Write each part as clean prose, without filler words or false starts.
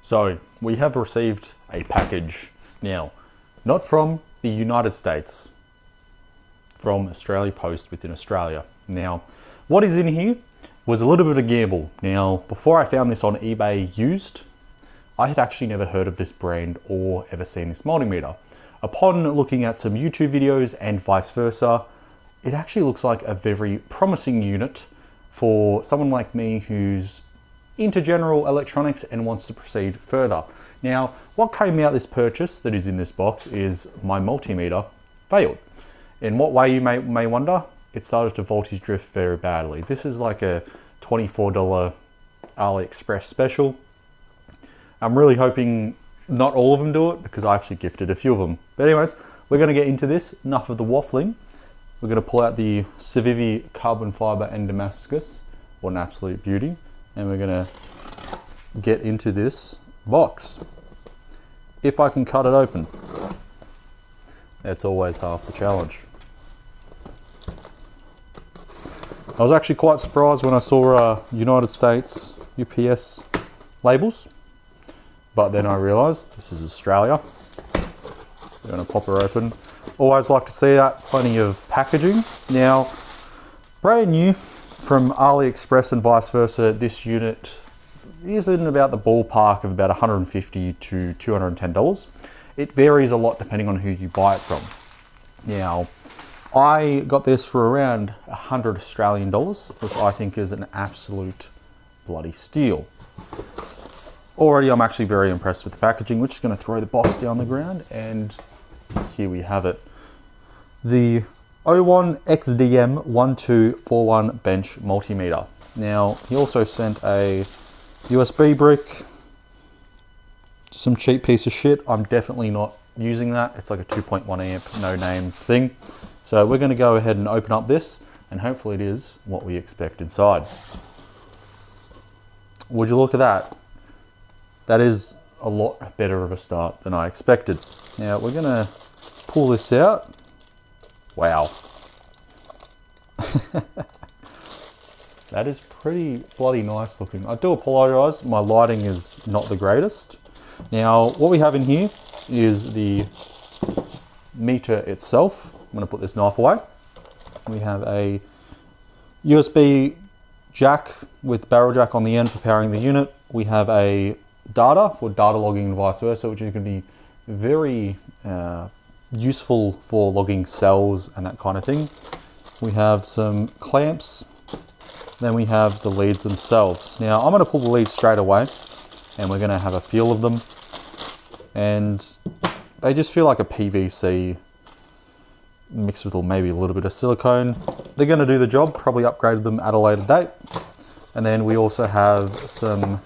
So we have received a package now, not from the United States, from Australia Post within Australia. Now, what is in here was a little bit of a gamble. Now, before I found this on eBay used, I had actually never heard of this brand or ever seen this multimeter. Upon looking at some YouTube videos and vice versa, it actually looks like a very promising unit for someone like me who's into general electronics and wants to proceed further. Now, what came out this purchase that is in this box is my multimeter failed. In what way, you may wonder? It started to voltage drift very badly. This is like a $24 AliExpress special. I'm really hoping not all of them do it because I actually gifted a few of them. But anyways, we're gonna get into this. Enough of the waffling. We're gonna pull out the Civivi carbon fiber and Damascus. What an absolute beauty. And we're gonna get into this box. If I can cut it open. That's always half the challenge. I was actually quite surprised when I saw United States UPS labels, but then I realized this is Australia. We're gonna pop her open. Always like to see that, plenty of packaging. Now, brand new from AliExpress and vice versa, this unit is in about the ballpark of about $150 to $210. It varies a lot depending on who you buy it from. Now, I got this for around 100 Australian dollars, which I think is an absolute bloody steal. Already I'm actually very impressed with the packaging. We're just gonna throw the box down the ground and here we have it. The Owon XDM1241 bench multimeter. Now, he also sent a USB brick, some cheap piece of shit. I'm definitely not using that. It's like a 2.1 amp, no name thing. So we're gonna go ahead and open up this and hopefully it is what we expect inside. Would you look at that? That is a lot better of a start than I expected. Now we're gonna pull this out. Wow. That is pretty bloody nice looking. I do apologize, my lighting is not the greatest. Now, what we have in here is the meter itself. I'm gonna put this knife away. We have a USB jack with barrel jack on the end for powering the unit. We have a data for data logging and vice versa, which is gonna be very useful for logging cells and that kind of thing. We have some clamps. Then we have the leads themselves. Now I'm gonna pull the leads straight away and we're gonna have a feel of them. And they just feel like a PVC mixed with maybe a little bit of silicone. They're gonna do the job, probably upgraded them at a later date. And then we also have some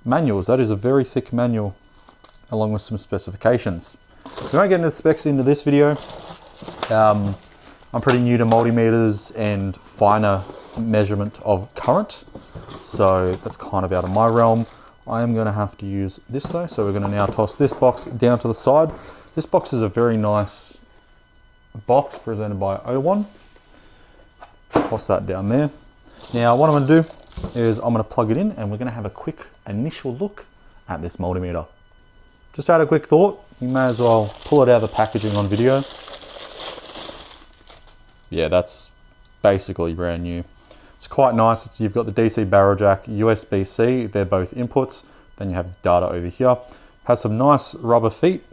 manuals. That is a very thick manual along with some specifications. We won't get into the specs into this video. I'm pretty new to multimeters and finer measurement of current, so that's kind of out of my realm. I am going to have to use this though, so we're going to now toss this box down to the side. This box is a very nice box presented by Owon. Toss that down there. Now what I'm going to do is I'm going to plug it in and we're going to have a quick initial look at this multimeter. Just had a quick thought, you may as well pull it out of the packaging on video. Yeah, that's basically brand new. It's quite nice. You've got the DC barrel jack, USB-C, they're both inputs. Then you have the data over here. Has some nice rubber feet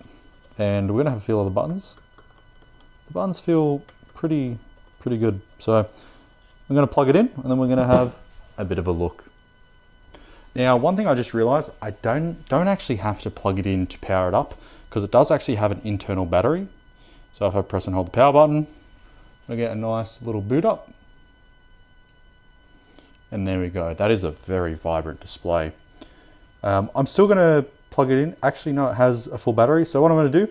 and we're gonna have a feel of the buttons. The buttons feel pretty good. So I'm gonna plug it in and then we're gonna have a bit of a look. Now, one thing I just realized, I don't actually have to plug it in to power it up because it does actually have an internal battery. So if I press and hold the power button, we get a nice little boot up. And there we go. That is a very vibrant display. I'm still gonna plug it in. Actually, no, it has a full battery. So what I'm gonna do,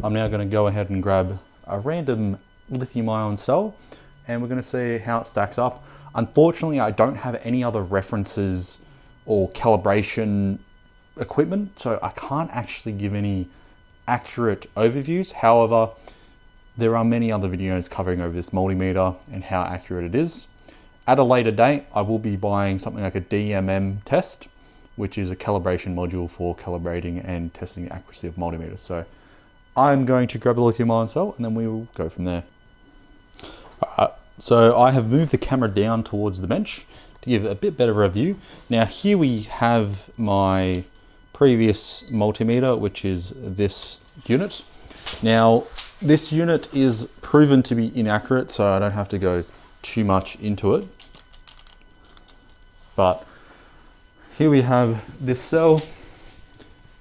I'm now gonna go ahead and grab a random lithium ion cell and we're gonna see how it stacks up. Unfortunately, I don't have any other references or calibration equipment, so I can't actually give any accurate overviews. However, there are many other videos covering over this multimeter and how accurate it is. At a later date, I will be buying something like a DMM test, which is a calibration module for calibrating and testing the accuracy of multimeters. So I'm going to grab the lithium ion cell and then we will go from there. So I have moved the camera down towards the bench to give a bit better of a view. Now here we have my previous multimeter, which is this unit. Now this unit is proven to be inaccurate, so I don't have to go too much into it. But here we have this cell.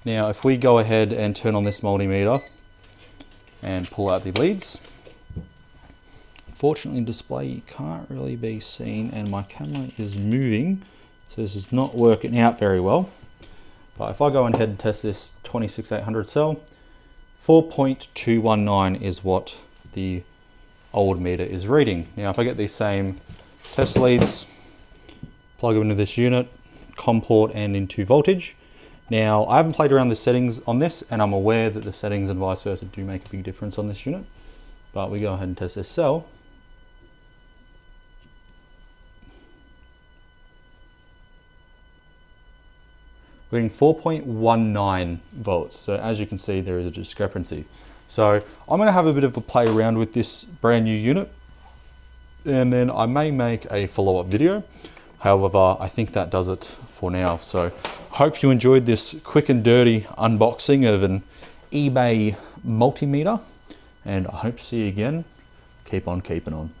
Now if we go ahead and turn on this multimeter and pull out the leads, unfortunately display can't really be seen and my camera is moving, so this is not working out very well. But if I go ahead and test this 26800 cell, 4.219 is what the old meter is reading. Now if I get these same test leads, plug them into this unit, COM port and into voltage. Now I haven't played around the settings on this and I'm aware that the settings and vice versa do make a big difference on this unit. But we go ahead and test this cell. We're getting 4.19 volts. So as you can see, there is a discrepancy. So I'm going to have a bit of a play around with this brand new unit and then I may make a follow-up video. However, I think that does it for now. So hope you enjoyed this quick and dirty unboxing of an eBay multimeter and I hope to see you again. Keep on keeping on.